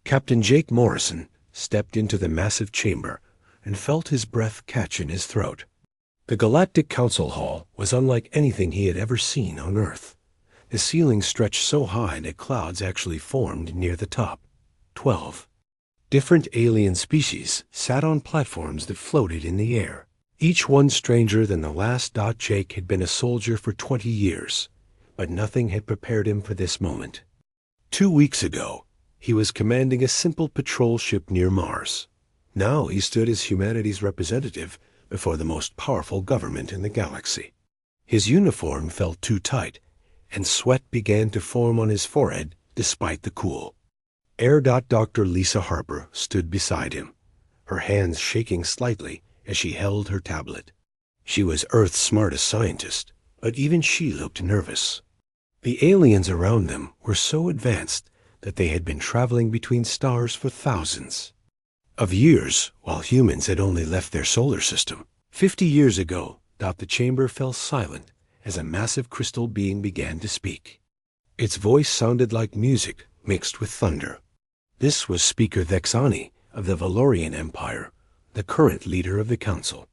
Captain Jake Morrison stepped into the massive chamber and felt his breath catch in his throat. The Galactic Council Hall was unlike anything he had ever seen on Earth. The ceiling stretched so high that clouds actually formed near the top. 12 different alien species sat on platforms that floated in the air, each one stranger than the last. Jake had been a soldier for 20 years, but nothing had prepared him for this moment. 2 weeks ago, he was commanding a simple patrol ship near Mars. Now he stood as humanity's representative before the most powerful government in the galaxy. His uniform felt too tight, and sweat began to form on his forehead despite the cool. Dr. Lisa Harper stood beside him, her hands shaking slightly as she held her tablet. She was Earth's smartest scientist, but even she looked nervous. The aliens around them were so advanced that they had been traveling between stars for thousands of years, while humans had only left their solar system. 50 years ago, the chamber fell silent as a massive crystal being began to speak. Its voice sounded like music mixed with thunder. This was Speaker Thexani of the Valorian Empire, the current leader of the council.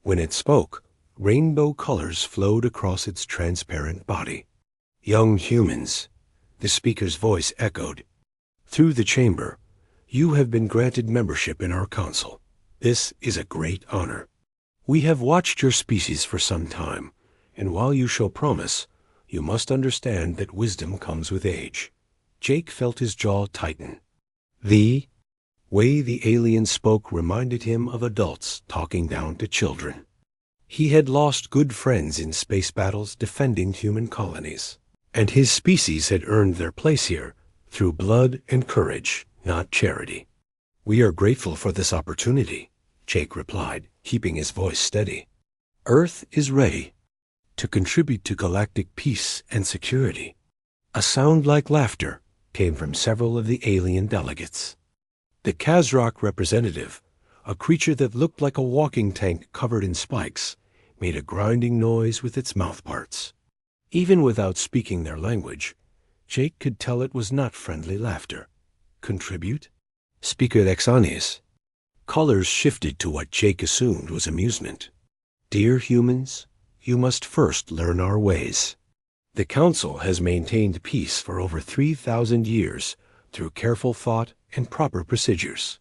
When it spoke, rainbow colors flowed across its transparent body. Young humans, the speaker's voice echoed. Through the chamber, you have been granted membership in our council. This is a great honor. We have watched your species for some time, and while you show promise, you must understand that wisdom comes with age. Jake felt his jaw tighten. The way the alien spoke reminded him of adults talking down to children. He had lost good friends in space battles defending human colonies, and his species had earned their place here through blood and courage, not charity. We are grateful for this opportunity, Jake replied, keeping his voice steady. Earth is ready to contribute to galactic peace and security. A sound like laughter came from several of the alien delegates. The Kazrak representative, a creature that looked like a walking tank covered in spikes, made a grinding noise with its mouthparts. Even without speaking their language, Jake could tell it was not friendly laughter. Contribute? Speaker Thexani's colors shifted to what Jake assumed was amusement. Dear humans, you must first learn our ways. The Council has maintained peace for over 3,000 years through careful thought and proper procedures.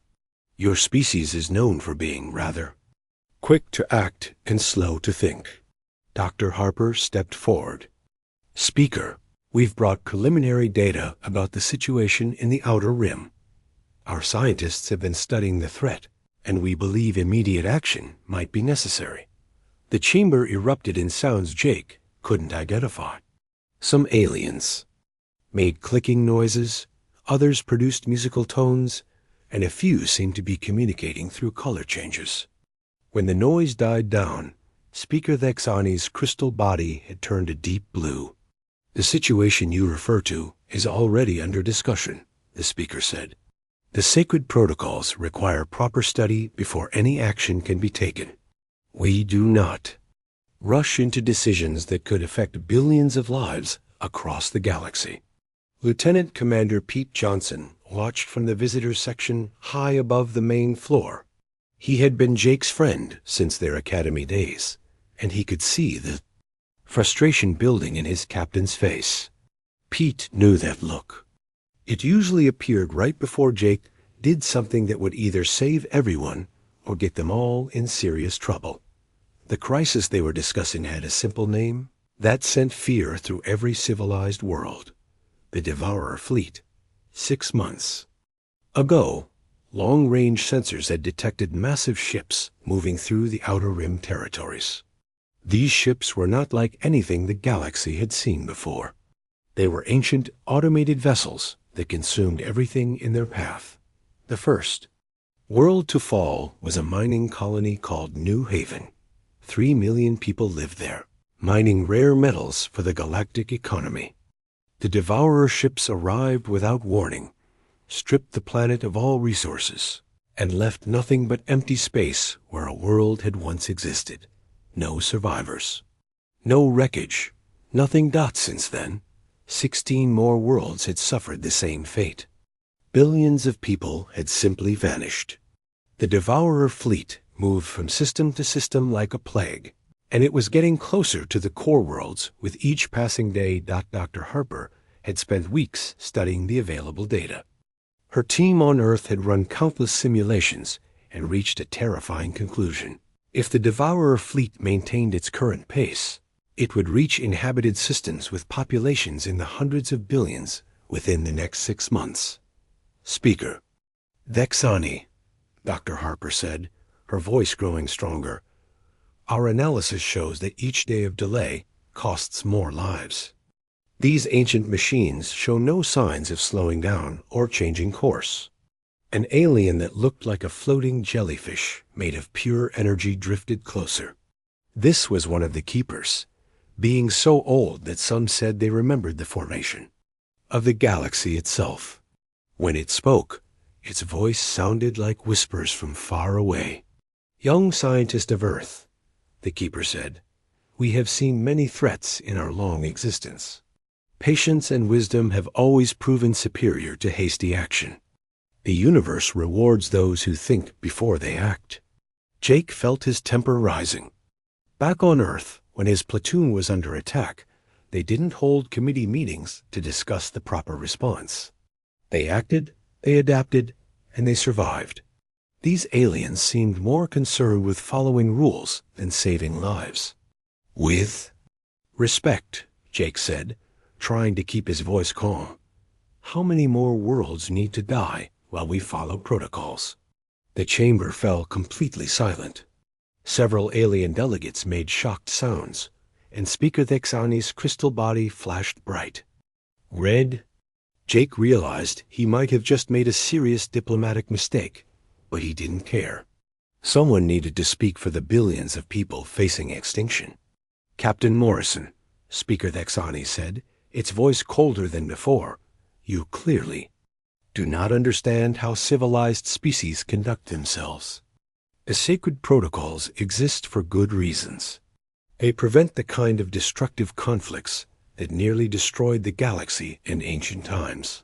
Your species is known for being rather quick to act and slow to think. Dr. Harper stepped forward. Speaker, we've brought preliminary data about the situation in the Outer Rim. Our scientists have been studying the threat, and we believe immediate action might be necessary. The chamber erupted in sounds Jake couldn't identify. Some aliens made clicking noises, others produced musical tones, and a few seemed to be communicating through color changes. When the noise died down, Speaker Thexani's crystal body had turned a deep blue. The situation you refer to is already under discussion, the speaker said. The sacred protocols require proper study before any action can be taken. We do not rush into decisions that could affect billions of lives across the galaxy. Lieutenant Commander Pete Johnson watched from the visitors section high above the main floor. He had been Jake's friend since their academy days, and he could see the frustration building in his captain's face. Pete knew that look. It usually appeared right before Jake did something that would either save everyone or get them all in serious trouble. The crisis they were discussing had a simple name that sent fear through every civilized world: the Devourer Fleet. 6 months ago, long-range sensors had detected massive ships moving through the Outer Rim territories. These ships were not like anything the galaxy had seen before. They were ancient, automated vessels that consumed everything in their path. The first world to fall was a mining colony called New Haven. 3 million people lived there, mining rare metals for the galactic economy. The Devourer ships arrived without warning, stripped the planet of all resources, and left nothing but empty space where a world had once existed. No survivors. No wreckage. Nothing. Since then, 16 more worlds had suffered the same fate. Billions of people had simply vanished. The Devourer fleet moved from system to system like a plague, and it was getting closer to the core worlds with each passing day. Dr. Harper had spent weeks studying the available data. Her team on Earth had run countless simulations and reached a terrifying conclusion. If the Devourer fleet maintained its current pace, it would reach inhabited systems with populations in the hundreds of billions within the next 6 months. Speaker. Vexani, Dr. Harper said, her voice growing stronger. Our analysis shows that each day of delay costs more lives. These ancient machines show no signs of slowing down or changing course. An alien that looked like a floating jellyfish made of pure energy drifted closer. This was one of the keepers, being so old that some said they remembered the formation of the galaxy itself. When it spoke, its voice sounded like whispers from far away. Young scientist of Earth, the keeper said, we have seen many threats in our long existence. Patience and wisdom have always proven superior to hasty action. The universe rewards those who think before they act. Jake felt his temper rising. Back on Earth, when his platoon was under attack, they didn't hold committee meetings to discuss the proper response. They acted, they adapted, and they survived. These aliens seemed more concerned with following rules than saving lives. With respect, Jake said, trying to keep his voice calm. How many more worlds need to die while we follow protocols? The chamber fell completely silent. Several alien delegates made shocked sounds, and Speaker Vexani's crystal body flashed bright. Red? Jake realized he might have just made a serious diplomatic mistake, but he didn't care. Someone needed to speak for the billions of people facing extinction. Captain Morrison, Speaker Vexani said, its voice colder than before, you clearly do not understand how civilized species conduct themselves. The sacred protocols exist for good reasons. They prevent the kind of destructive conflicts that nearly destroyed the galaxy in ancient times.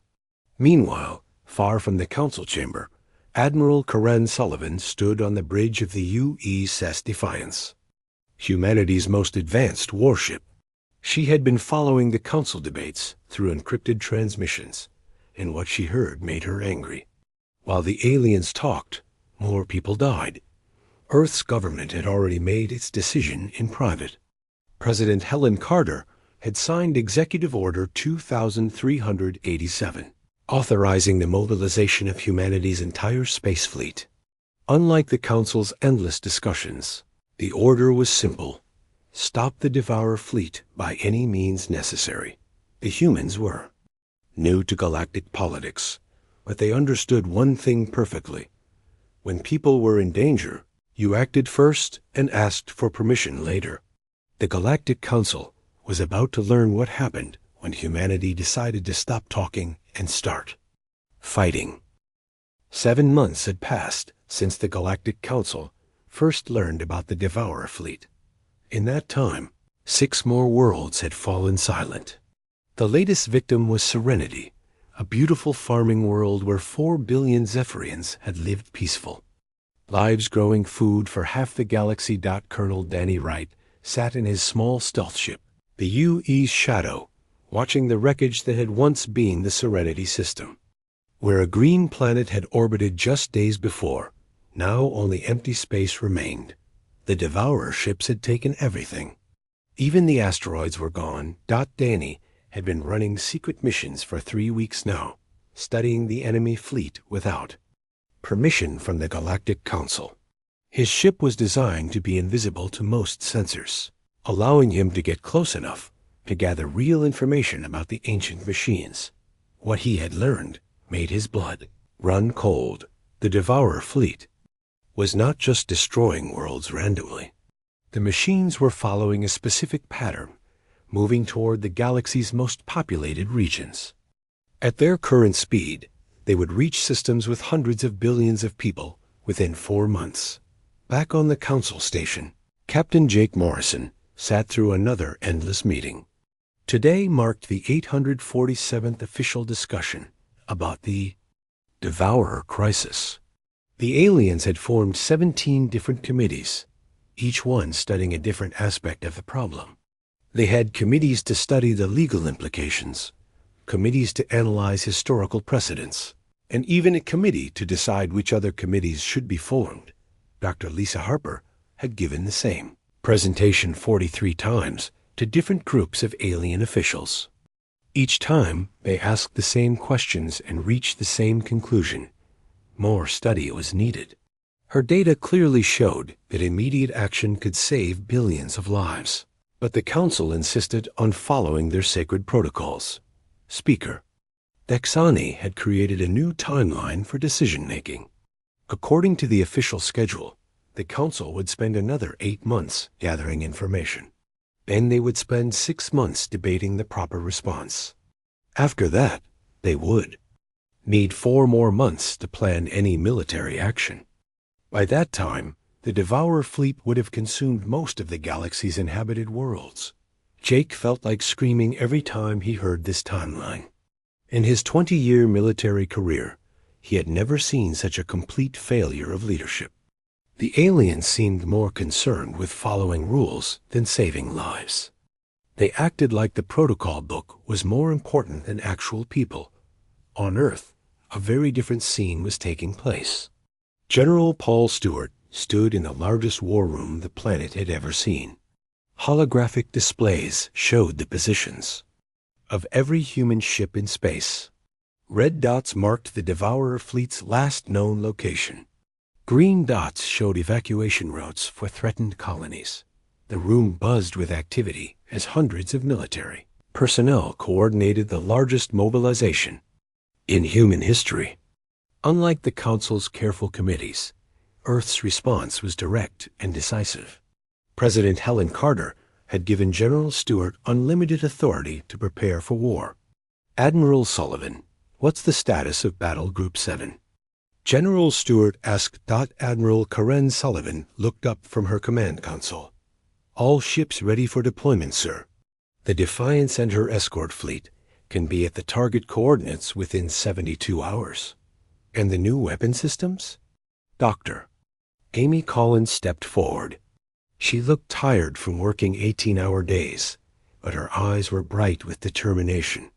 Meanwhile, far from the council chamber, Admiral Karen Sullivan stood on the bridge of the USS Defiance, humanity's most advanced warship. She had been following the council debates through encrypted transmissions, and what she heard made her angry. While the aliens talked, more people died. Earth's government had already made its decision in private. President Helen Carter had signed Executive Order 2387, authorizing the mobilization of humanity's entire space fleet. Unlike the Council's endless discussions, the order was simple. Stop the Devourer fleet by any means necessary. The humans were new to galactic politics, but they understood one thing perfectly. When people were in danger, you acted first and asked for permission later. The Galactic Council was about to learn what happened when humanity decided to stop talking and start fighting. 7 months had passed since the Galactic Council first learned about the Devourer fleet. In that time, 6 more worlds had fallen silent. The latest victim was Serenity, a beautiful farming world where 4 billion Zephyrians had lived peaceful, lives growing food for half the galaxy. Colonel Danny Wright sat in his small stealth ship, the UE's Shadow, watching the wreckage that had once been the Serenity system. Where a green planet had orbited just days before, now only empty space remained. The Devourer ships had taken everything. Even the asteroids were gone. Danny had been running secret missions for 3 weeks now, studying the enemy fleet without permission from the Galactic Council. His ship was designed to be invisible to most sensors, allowing him to get close enough to gather real information about the ancient machines. What he had learned made his blood run cold. The Devourer fleet was not just destroying worlds randomly. The machines were following a specific pattern, moving toward the galaxy's most populated regions. At their current speed, they would reach systems with hundreds of billions of people within 4 months. Back on the council station, Captain Jake Morrison sat through another endless meeting. Today marked the 847th official discussion about the Devourer Crisis. The aliens had formed 17 different committees, each one studying a different aspect of the problem. They had committees to study the legal implications, committees to analyze historical precedents, and even a committee to decide which other committees should be formed. Dr. Lisa Harper had given the same presentation 43 times to different groups of alien officials. Each time, they asked the same questions and reached the same conclusion. More study was needed. Her data clearly showed that immediate action could save billions of lives. But the council insisted on following their sacred protocols. Speaker: Dexani had created a new timeline for decision-making. According to the official schedule, the council would spend another 8 months gathering information. Then they would spend 6 months debating the proper response. After that, they would need 4 more months to plan any military action. By that time, the Devourer fleet would have consumed most of the galaxy's inhabited worlds. Jake felt like screaming every time he heard this timeline. In his 20-year military career, he had never seen such a complete failure of leadership. The aliens seemed more concerned with following rules than saving lives. They acted like the protocol book was more important than actual people. On Earth, a very different scene was taking place. General Paul Stewart stood in the largest war room the planet had ever seen. Holographic displays showed the positions of every human ship in space. Red dots marked the Devourer fleet's last known location. Green dots showed evacuation routes for threatened colonies. The room buzzed with activity as hundreds of military personnel coordinated the largest mobilization in human history. Unlike the Council's careful committees, Earth's response was direct and decisive. President Helen Carter had given General Stewart unlimited authority to prepare for war. Admiral Sullivan, what's the status of Battle Group 7? General Stewart asked. Admiral Karen Sullivan looked up from her command console. All ships ready for deployment, sir. The Defiance and her escort fleet can be at the target coordinates within 72 hours. And the new weapon systems? Doctor. Amy Collins stepped forward. She looked tired from working 18-hour days, but her eyes were bright with determination.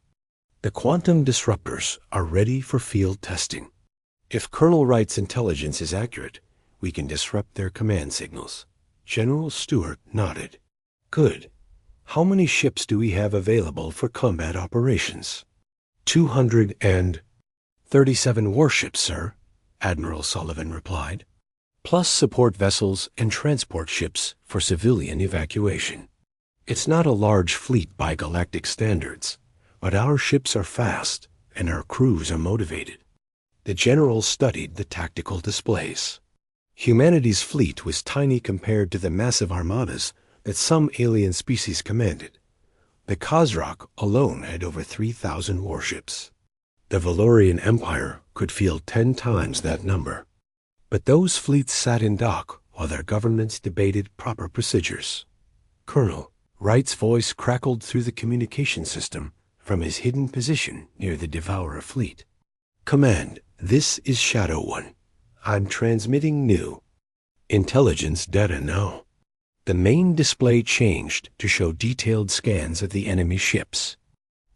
The quantum disruptors are ready for field testing. If Colonel Wright's intelligence is accurate, we can disrupt their command signals. General Stewart nodded. Good. How many ships do we have available for combat operations? 237 warships, sir, Admiral Sullivan replied, plus support vessels and transport ships for civilian evacuation. It's not a large fleet by galactic standards, but our ships are fast and our crews are motivated. The general studied the tactical displays. Humanity's fleet was tiny compared to the massive armadas that some alien species commanded. The Kozrak alone had over 3,000 warships. The Valorian Empire could field 10 times that number. But those fleets sat in dock while their governments debated proper procedures. Colonel Wright's voice crackled through the communication system from his hidden position near the Devourer fleet. Command, this is Shadow One. I'm transmitting new intelligence data now. The main display changed to show detailed scans of the enemy ships.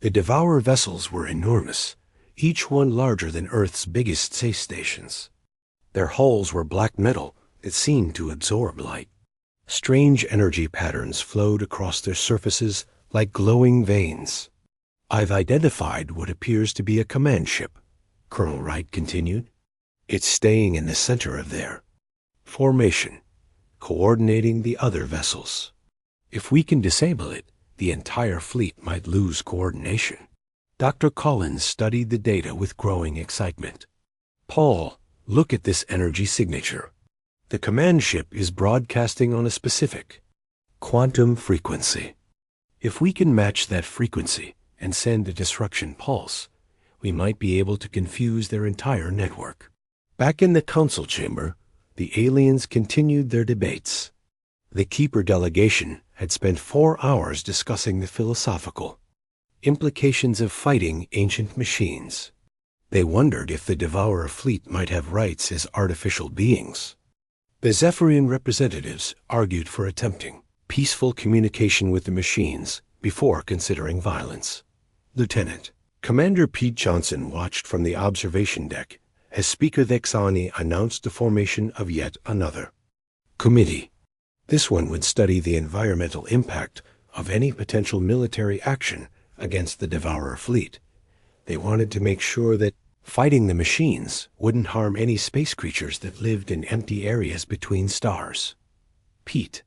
The Devourer vessels were enormous, each one larger than Earth's biggest space stations. Their hulls were black metal that seemed to absorb light. Strange energy patterns flowed across their surfaces like glowing veins. I've identified what appears to be a command ship, Colonel Wright continued. It's staying in the center of their formation, coordinating the other vessels. If we can disable it, the entire fleet might lose coordination. Dr. Collins studied the data with growing excitement. Paul, look at this energy signature. The command ship is broadcasting on a specific quantum frequency. If we can match that frequency and send a disruption pulse, we might be able to confuse their entire network. Back in the council chamber, the aliens continued their debates. The Keeper delegation had spent 4 hours discussing the philosophical implications of fighting ancient machines. They wondered if the Devourer fleet might have rights as artificial beings. The Zephyrian representatives argued for attempting peaceful communication with the machines before considering violence. Lieutenant Commander Pete Johnson watched from the observation deck as Speaker Thexani announced the formation of yet another committee. This one would study the environmental impact of any potential military action against the Devourer fleet. They wanted to make sure that fighting the machines wouldn't harm any space creatures that lived in empty areas between stars. Pete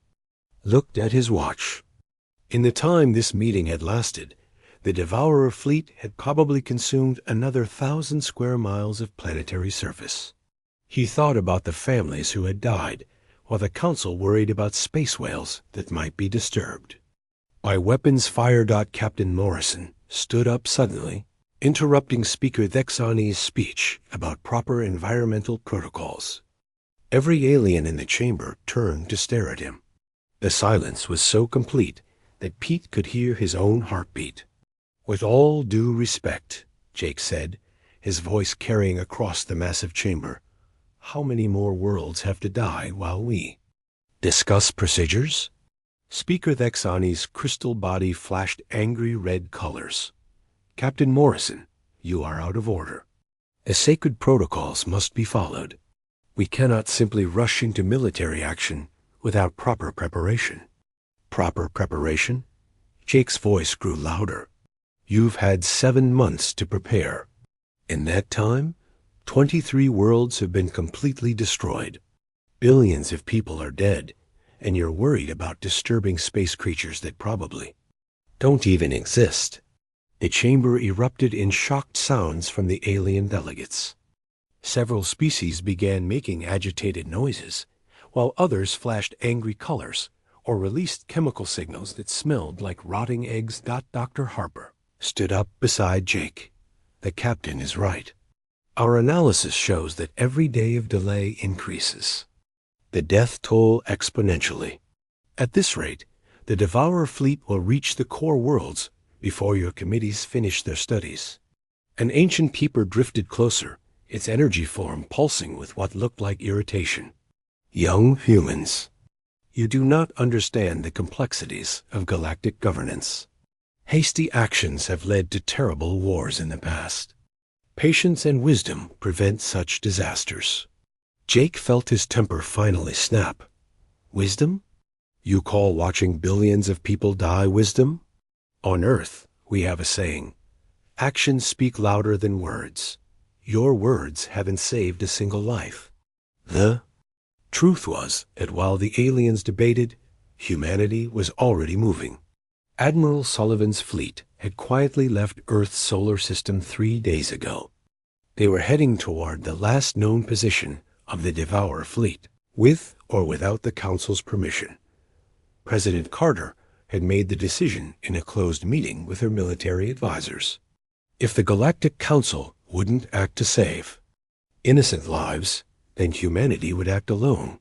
looked at his watch. In the time this meeting had lasted, the Devourer fleet had probably consumed another 1,000 square miles of planetary surface. He thought about the families who had died, while the Council worried about space whales that might be disturbed. By weapons fire. Captain Morrison stood up suddenly, interrupting Speaker Thexani's speech about proper environmental protocols. Every alien in the chamber turned to stare at him. The silence was so complete that Pete could hear his own heartbeat. "With all due respect," Jake said, his voice carrying across the massive chamber, "how many more worlds have to die while we discuss procedures?" Speaker Thexani's crystal body flashed angry red colors. "Captain Morrison, you are out of order. The sacred protocols must be followed. We cannot simply rush into military action without proper preparation." "Proper preparation?" Jake's voice grew louder. "You've had 7 months to prepare. In that time, 23 worlds have been completely destroyed. Billions of people are dead, and you're worried about disturbing space creatures that probably don't even exist." The chamber erupted in shocked sounds from the alien delegates. Several species began making agitated noises, while others flashed angry colors or released chemical signals that smelled like rotting eggs. Dr. Harper stood up beside Jake. "The captain is right. Our analysis shows that every day of delay increases the death toll exponentially. At this rate, the Devourer fleet will reach the core worlds before your committees finish their studies." An ancient peeper drifted closer, its energy form pulsing with what looked like irritation. "Young humans, you do not understand the complexities of galactic governance. Hasty actions have led to terrible wars in the past. Patience and wisdom prevent such disasters." Jake felt his temper finally snap. "Wisdom? You call watching billions of people die wisdom? On Earth, we have a saying, actions speak louder than words. Your words haven't saved a single life." The truth was that while the aliens debated, humanity was already moving. Admiral Sullivan's fleet had quietly left Earth's solar system 3 days ago. They were heading toward the last known position of the Devourer fleet, with or without the Council's permission. President Carter had made the decision in a closed meeting with her military advisors. If the Galactic Council wouldn't act to save innocent lives, then humanity would act alone.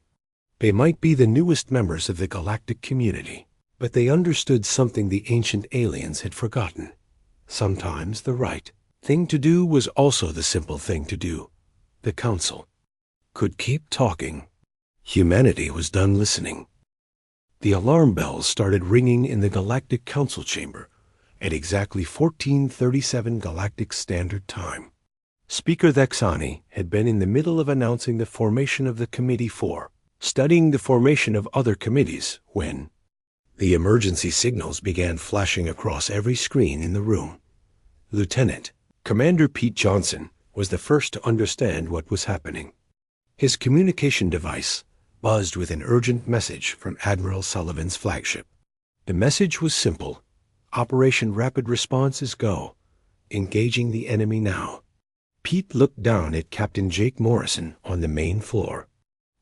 They might be the newest members of the galactic community, but they understood something the ancient aliens had forgotten. Sometimes the right thing to do was also the simple thing to do. The Council could keep talking. Humanity was done listening. The alarm bells started ringing in the Galactic Council chamber at exactly 14:37 Galactic Standard Time. Speaker Thexani had been in the middle of announcing the formation of the Committee for studying the formation of other committees when the emergency signals began flashing across every screen in the room. Lieutenant Commander Pete Johnson was the first to understand what was happening. His communication device buzzed with an urgent message from Admiral Sullivan's flagship. The message was simple. "Operation Rapid Response is go. Engaging the enemy now." Pete looked down at Captain Jake Morrison on the main floor.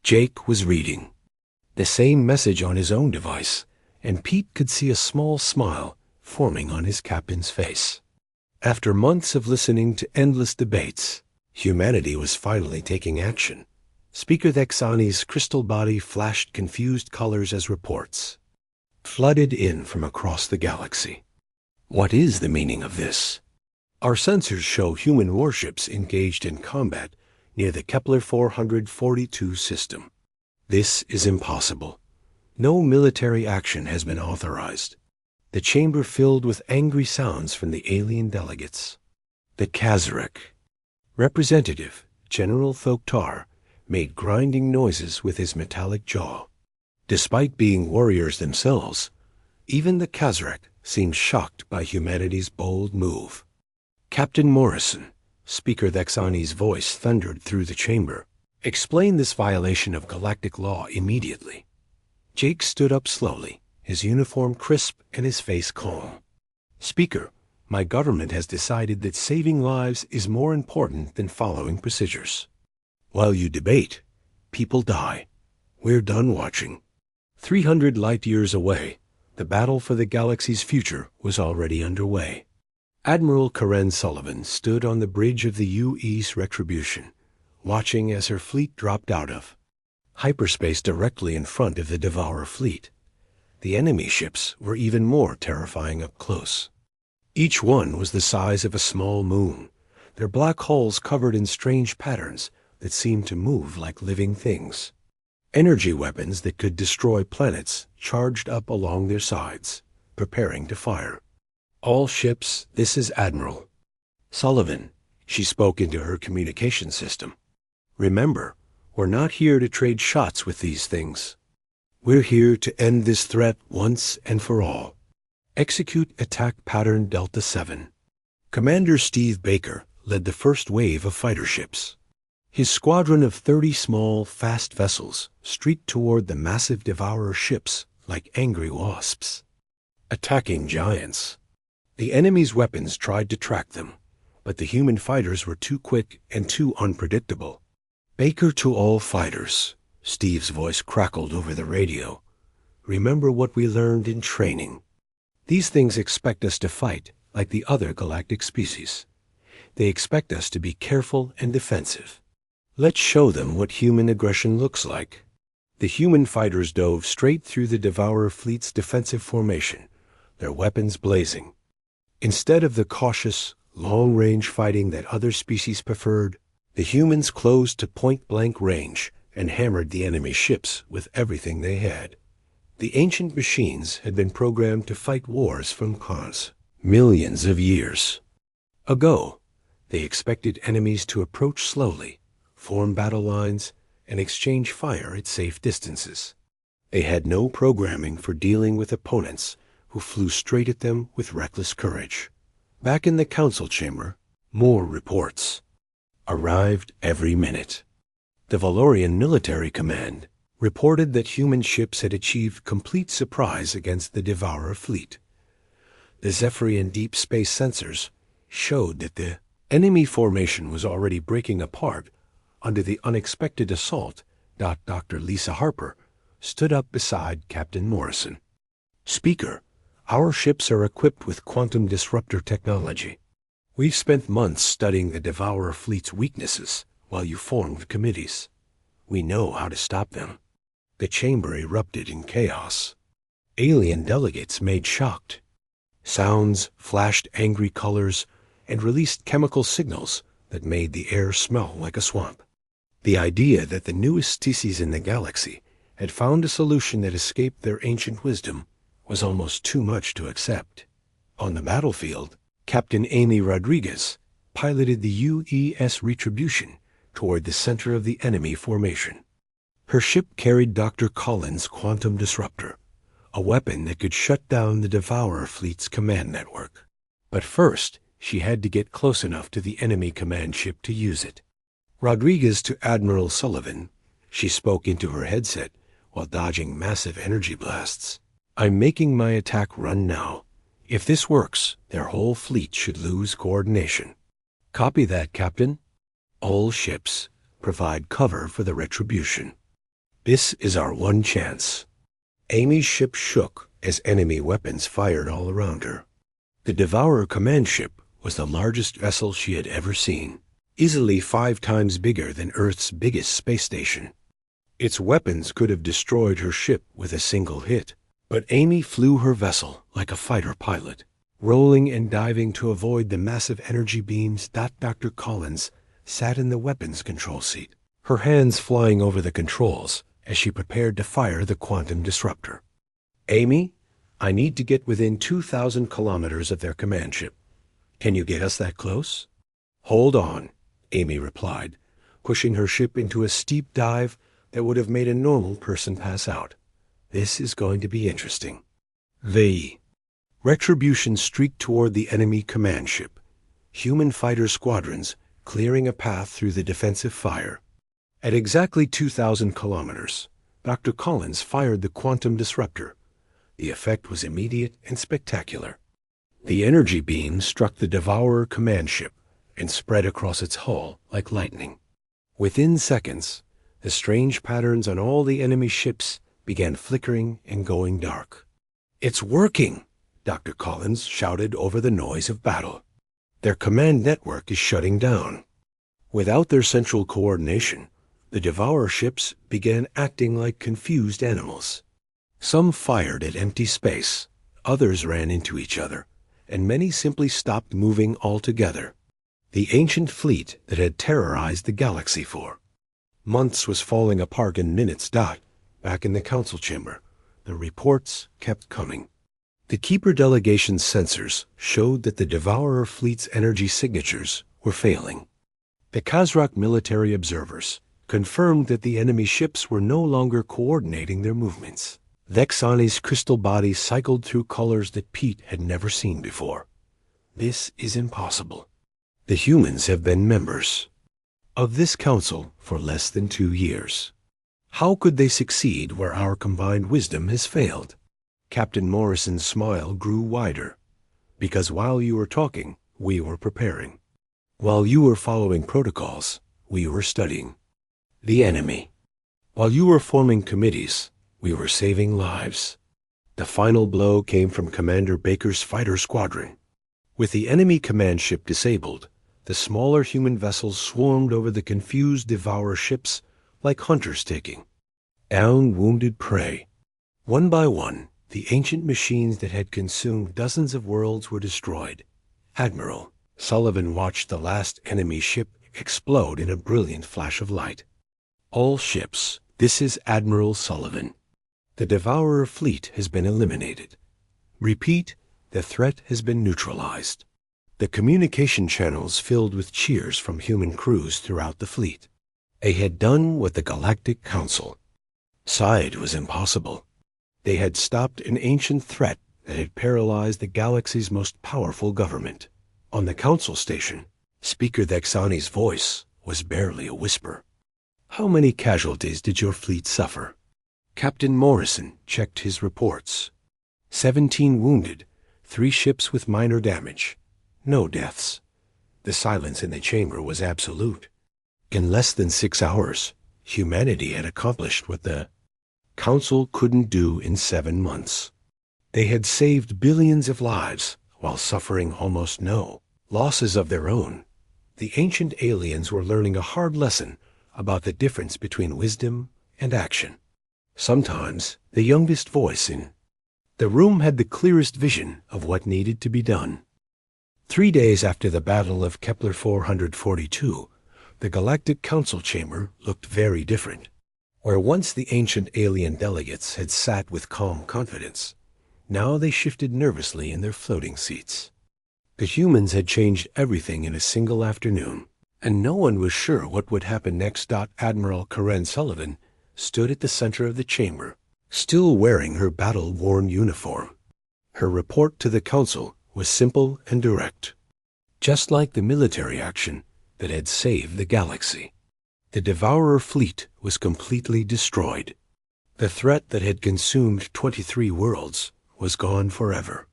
Jake was reading the same message on his own device, and Pete could see a small smile forming on his captain's face. After months of listening to endless debates, humanity was finally taking action. Speaker Thexani's crystal body flashed confused colors as reports flooded in from across the galaxy. "What is the meaning of this?" Our sensors show human warships engaged in combat near the Kepler 442 system. This is impossible. No military action has been authorized. The chamber filled with angry sounds from the alien delegates. The Kazarek. Representative General Thoktar made grinding noises with his metallic jaw. Despite being warriors themselves, even the Kazarek seemed shocked by humanity's bold move. Captain Morrison, Speaker Thexani's voice thundered through the chamber, explain this violation of galactic law immediately. Jake stood up slowly, his uniform crisp and his face calm. Speaker, my government has decided that saving lives is more important than following procedures. While you debate, people die. We're done watching. 300 light-years away, the battle for the galaxy's future was already underway. Admiral Karen Sullivan stood on the bridge of the U.E.'s Retribution, watching as her fleet dropped out of hyperspace directly in front of the Devourer fleet. The enemy ships were even more terrifying up close. Each one was the size of a small moon, their black hulls covered in strange patterns that seemed to move like living things. Energy weapons that could destroy planets charged up along their sides, preparing to fire. All ships, this is Admiral Sullivan. She spoke into her communication system. Remember, we're not here to trade shots with these things. We're here to end this threat once and for all. Execute Attack Pattern Delta 7. Commander Steve Baker led the first wave of fighter ships. His squadron of 30 small, fast vessels streaked toward the massive Devourer ships like angry wasps. Attacking giants. The enemy's weapons tried to track them, but the human fighters were too quick and too unpredictable. Baker to all fighters, Steve's voice crackled over the radio. Remember what we learned in training. These things expect us to fight like the other galactic species. They expect us to be careful and defensive. Let's show them what human aggression looks like. The human fighters dove straight through the Devourer fleet's defensive formation, their weapons blazing. Instead of the cautious, long-range fighting that other species preferred, the humans closed to point-blank range and hammered the enemy ships with everything they had. The ancient machines had been programmed to fight wars from cause millions of years ago. They expected enemies to approach slowly, form battle lines, and exchange fire at safe distances. They had no programming for dealing with opponents who flew straight at them with reckless courage. Back in the council chamber, more reports arrived every minute. The Valorian Military Command reported that human ships had achieved complete surprise against the Devourer fleet. The Zephyrian deep space sensors showed that the enemy formation was already breaking apart under the unexpected assault. Dr. Lisa Harper stood up beside Captain Morrison. Speaker, our ships are equipped with quantum disruptor technology. We've spent months studying the Devourer fleet's weaknesses while you formed committees. We know how to stop them. The chamber erupted in chaos. Alien delegates made shocked. Sounds flashed angry colors and released chemical signals that made the air smell like a swamp. The idea that the newest species in the galaxy had found a solution that escaped their ancient wisdom was almost too much to accept. On the battlefield, Captain Amy Rodriguez piloted the U.E.S. Retribution toward the center of the enemy formation. Her ship carried Dr. Collins' quantum disruptor, a weapon that could shut down the Devourer fleet's command network. But first, she had to get close enough to the enemy command ship to use it. Rodriguez to Admiral Sullivan, she spoke into her headset while dodging massive energy blasts. I'm making my attack run now. If this works, their whole fleet should lose coordination. Copy that, Captain. All ships provide cover for the Retribution. This is our one chance. Amy's ship shook as enemy weapons fired all around her. The Devourer command ship was the largest vessel she had ever seen, easily 5 times bigger than Earth's biggest space station. Its weapons could have destroyed her ship with a single hit, but Amy flew her vessel like a fighter pilot, rolling and diving to avoid the massive energy beams. Dr. Collins sat in the weapons control seat, her hands flying over the controls as she prepared to fire the quantum disruptor. Amy, I need to get within 2,000 kilometers of their command ship. Can you get us that close? Hold on, Amy replied, pushing her ship into a steep dive that would have made a normal person pass out. This is going to be interesting. The Retribution streaked toward the enemy command ship, human fighter squadrons clearing a path through the defensive fire. At exactly 2,000 kilometers, Dr. Collins fired the quantum disruptor. The effect was immediate and spectacular. The energy beam struck the Devourer command ship and spread across its hull like lightning. Within seconds, the strange patterns on all the enemy ships began flickering and going dark. It's working, Dr. Collins shouted over the noise of battle. Their command network is shutting down. Without their central coordination, the Devourer ships began acting like confused animals. Some fired at empty space, others ran into each other, and many simply stopped moving altogether. The ancient fleet that had terrorized the galaxy for months was falling apart in minutes. Back in the council chamber, the reports kept coming. The Keeper delegation's sensors showed that the Devourer fleet's energy signatures were failing. The Kazrak military observers confirmed that the enemy ships were no longer coordinating their movements. Vexani's crystal body cycled through colors that Pete had never seen before. This is impossible. The humans have been members of this council for less than 2 years. How could they succeed where our combined wisdom has failed? Captain Morrison's smile grew wider. Because while you were talking, we were preparing. While you were following protocols, we were studying the enemy. While you were forming committees, we were saving lives. The final blow came from Commander Baker's fighter squadron. With the enemy command ship disabled, the smaller human vessels swarmed over the confused Devourer ships like hunters taking down wounded prey. One by one, the ancient machines that had consumed dozens of worlds were destroyed. Admiral Sullivan watched the last enemy ship explode in a brilliant flash of light. All ships, this is Admiral Sullivan. The Devourer fleet has been eliminated. Repeat, the threat has been neutralized. The communication channels filled with cheers from human crews throughout the fleet. They had done what the Galactic Council sighed was impossible. They had stopped an ancient threat that had paralyzed the galaxy's most powerful government. On the council station, Speaker Vexani's voice was barely a whisper. How many casualties did your fleet suffer? Captain Morrison checked his reports. 17 wounded, 3 ships with minor damage. No deaths. The silence in the chamber was absolute. In less than 6 hours, humanity had accomplished what the Council couldn't do in 7 months. They had saved billions of lives while suffering almost no losses of their own. The ancient aliens were learning a hard lesson about the difference between wisdom and action. Sometimes the youngest voice in the room had the clearest vision of what needed to be done. 3 days after the Battle of Kepler 442, the Galactic Council chamber looked very different. Where once the ancient alien delegates had sat with calm confidence, now they shifted nervously in their floating seats. The humans had changed everything in a single afternoon, and no one was sure what would happen next. Admiral Karen Sullivan stood at the center of the chamber, still wearing her battle-worn uniform. Her report to the council was simple and direct. Just like the military action that had saved the galaxy, the Devourer fleet was completely destroyed. The threat that had consumed 23 worlds was gone forever.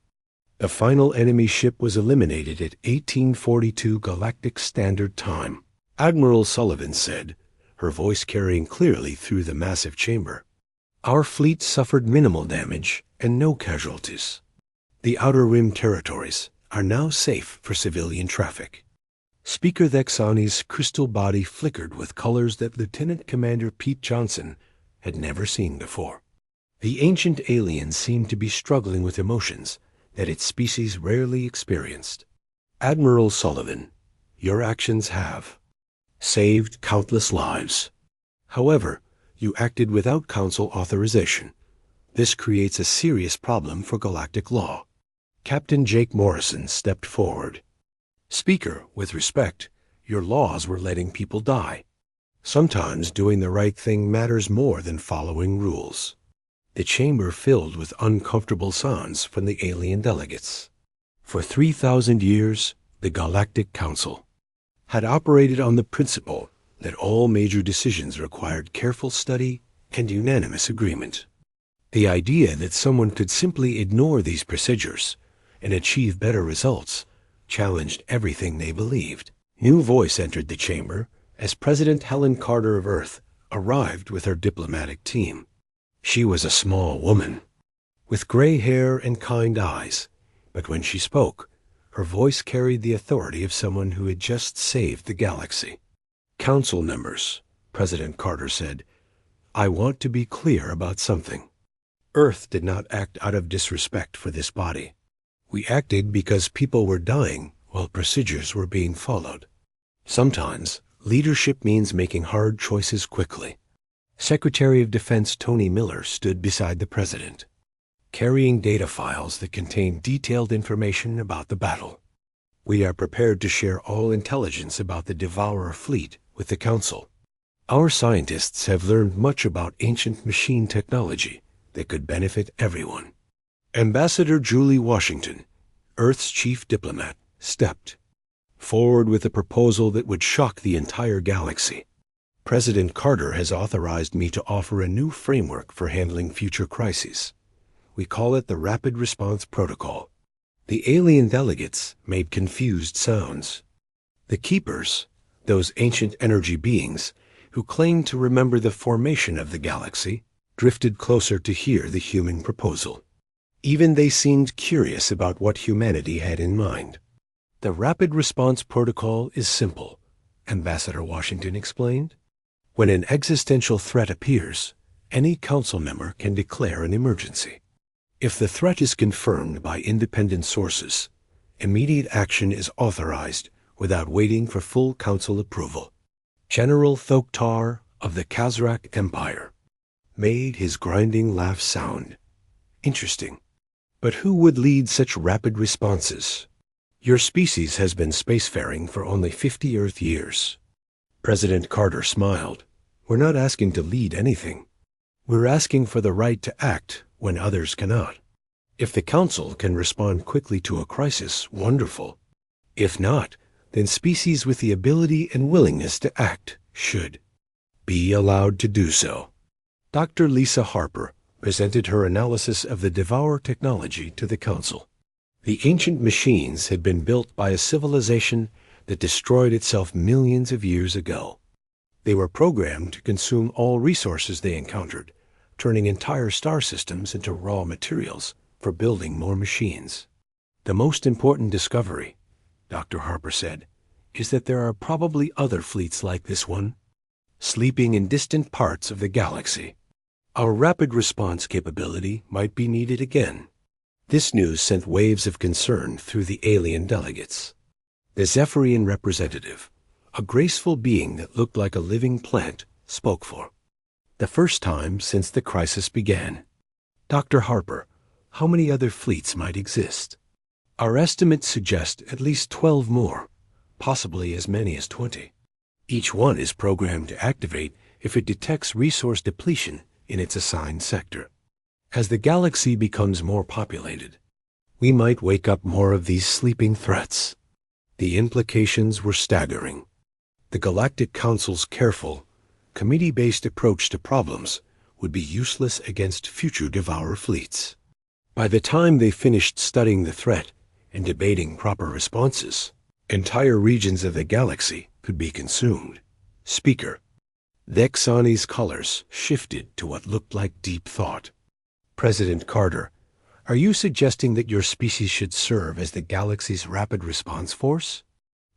The final enemy ship was eliminated at 1842 Galactic Standard Time. Admiral Sullivan said, her voice carrying clearly through the massive chamber. Our fleet suffered minimal damage and no casualties. The Outer Rim territories are now safe for civilian traffic. Speaker Vexani's crystal body flickered with colors that Lieutenant Commander Pete Johnson had never seen before. The ancient aliens seemed to be struggling with emotions that its species rarely experienced. Admiral Sullivan, your actions have saved countless lives. However, you acted without Council authorization. This creates a serious problem for galactic law. Captain Jake Morrison stepped forward. Speaker, with respect, your laws were letting people die. Sometimes doing the right thing matters more than following rules. The chamber filled with uncomfortable sounds from the alien delegates. For 3,000 years, the Galactic Council had operated on the principle that all major decisions required careful study and unanimous agreement. The idea that someone could simply ignore these procedures and achieve better results challenged everything they believed. New voice entered the chamber as President Helen Carter of Earth arrived with her diplomatic team. She was a small woman, with gray hair and kind eyes, but when she spoke, her voice carried the authority of someone who had just saved the galaxy. Council members, President Carter said, I want to be clear about something. Earth did not act out of disrespect for this body. We acted because people were dying while procedures were being followed. Sometimes, leadership means making hard choices quickly. Secretary of Defense Tony Miller stood beside the president, carrying data files that contained detailed information about the battle. We are prepared to share all intelligence about the Devourer fleet with the Council. Our scientists have learned much about ancient machine technology that could benefit everyone. Ambassador Julie Washington, Earth's chief diplomat, stepped forward with a proposal that would shock the entire galaxy. President Carter has authorized me to offer a new framework for handling future crises. We call it the Rapid Response Protocol. The alien delegates made confused sounds. The Keepers, those ancient energy beings who claimed to remember the formation of the galaxy, drifted closer to hear the human proposal. Even they seemed curious about what humanity had in mind. The Rapid Response Protocol is simple, Ambassador Washington explained. When an existential threat appears, any council member can declare an emergency. If the threat is confirmed by independent sources, immediate action is authorized without waiting for full council approval. General Thoktar of the Khazrak Empire made his grinding laugh sound. Interesting. But who would lead such rapid responses? Your species has been spacefaring for only 50 Earth years. President Carter smiled. We're not asking to lead anything. We're asking for the right to act when others cannot. If the Council can respond quickly to a crisis, wonderful. If not, then species with the ability and willingness to act should be allowed to do so. Dr. Lisa Harper presented her analysis of the Devourer technology to the Council. The ancient machines had been built by a civilization that destroyed itself millions of years ago. They were programmed to consume all resources they encountered, turning entire star systems into raw materials for building more machines. The most important discovery, Dr. Harper said, is that there are probably other fleets like this one, sleeping in distant parts of the galaxy. Our rapid response capability might be needed again. This news sent waves of concern through the alien delegates. The Zephyrian representative, a graceful being that looked like a living plant, spoke for the first time since the crisis began. Dr. Harper, how many other fleets might exist? Our estimates suggest at least 12 more, possibly as many as 20. Each one is programmed to activate if it detects resource depletion in its assigned sector. As the galaxy becomes more populated, we might wake up more of these sleeping threats. The implications were staggering. The Galactic Council's careful, committee-based approach to problems would be useless against future Devourer fleets. By the time they finished studying the threat and debating proper responses, entire regions of the galaxy could be consumed. Speaker, Vexani's colors shifted to what looked like deep thought. President Carter, are you suggesting that your species should serve as the galaxy's rapid response force?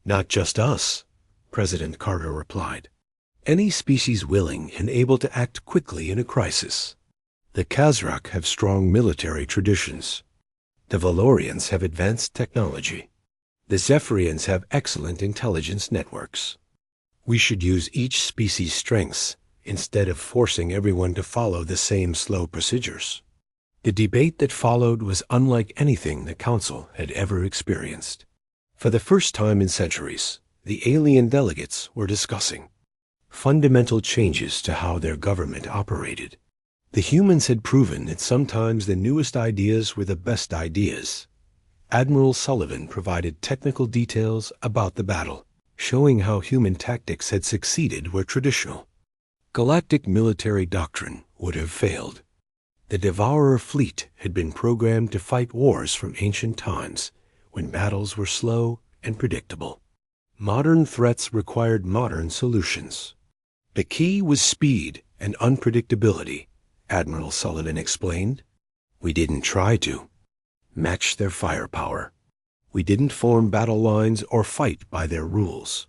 Not just us, President Carter replied. Any species willing and able to act quickly in a crisis. The Khazrak have strong military traditions. The Valorians have advanced technology. The Zephyrians have excellent intelligence networks. We should use each species' strengths instead of forcing everyone to follow the same slow procedures. The debate that followed was unlike anything the Council had ever experienced. For the first time in centuries, the alien delegates were discussing fundamental changes to how their government operated. The humans had proven that sometimes the newest ideas were the best ideas. Admiral Sullivan provided technical details about the battle, showing how human tactics had succeeded where traditional galactic military doctrine would have failed. The Devourer fleet had been programmed to fight wars from ancient times, when battles were slow and predictable. Modern threats required modern solutions. The key was speed and unpredictability, Admiral Sullivan explained. We didn't try to match their firepower. We didn't form battle lines or fight by their rules.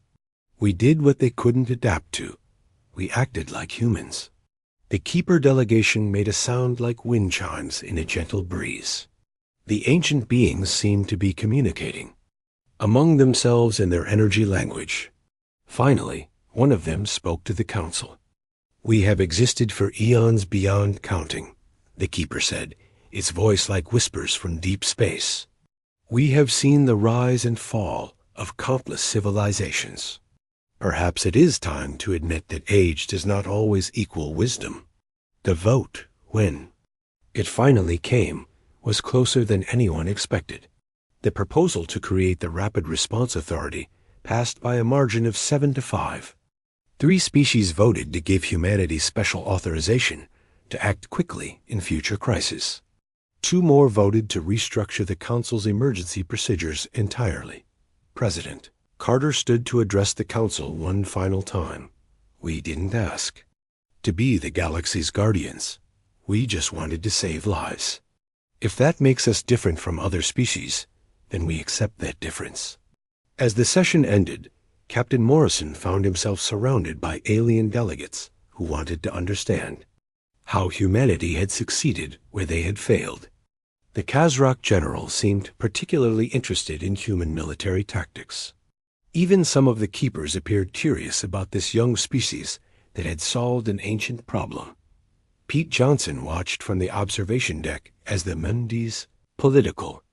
We did what they couldn't adapt to. We acted like humans. The Keeper delegation made a sound like wind chimes in a gentle breeze. The ancient beings seemed to be communicating among themselves in their energy language. Finally, one of them spoke to the Council. We have existed for eons beyond counting, the Keeper said, its voice like whispers from deep space. We have seen the rise and fall of countless civilizations. Perhaps it is time to admit that age does not always equal wisdom. The vote, when it finally came, was closer than anyone expected. The proposal to create the Rapid Response Authority passed by a margin of 7-5. 3 species voted to give humanity special authorization to act quickly in future crises. 2 more voted to restructure the Council's emergency procedures entirely. President Carter stood to address the Council one final time. We didn't ask to be the galaxy's guardians. We just wanted to save lives. If that makes us different from other species, then we accept that difference. As the session ended, Captain Morrison found himself surrounded by alien delegates who wanted to understand how humanity had succeeded where they had failed. The Kazrak general seemed particularly interested in human military tactics. Even some of the Keepers appeared curious about this young species that had solved an ancient problem. Pete Johnson watched from the observation deck as the Mundi's political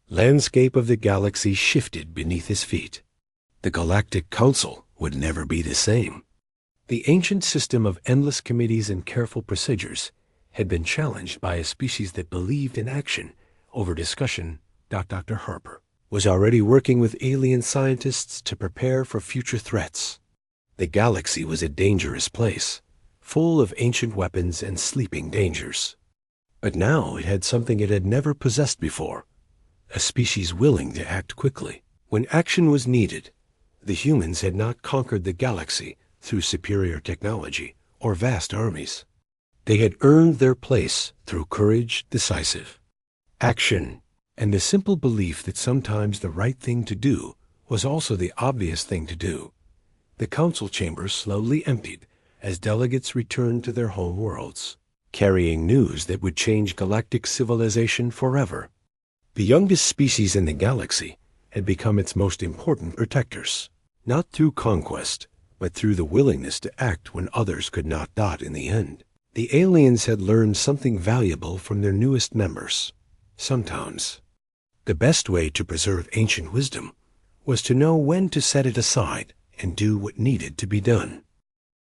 landscape of the galaxy shifted beneath his feet. The Galactic Council would never be the same. The ancient system of endless committees and careful procedures had been challenged by a species that believed in action over discussion. Dr. Harper was already working with alien scientists to prepare for future threats. The galaxy was a dangerous place, full of ancient weapons and sleeping dangers. But now it had something it had never possessed before, a species willing to act quickly when action was needed. The humans had not conquered the galaxy through superior technology or vast armies. They had earned their place through courage, decisive action, and the simple belief that sometimes the right thing to do was also the obvious thing to do. The council chamber slowly emptied as delegates returned to their home worlds, carrying news that would change galactic civilization forever. The youngest species in the galaxy had become its most important protectors, not through conquest, but through the willingness to act when others could not. In the end, the aliens had learned something valuable from their newest members. Sometimes the best way to preserve ancient wisdom was to know when to set it aside and do what needed to be done.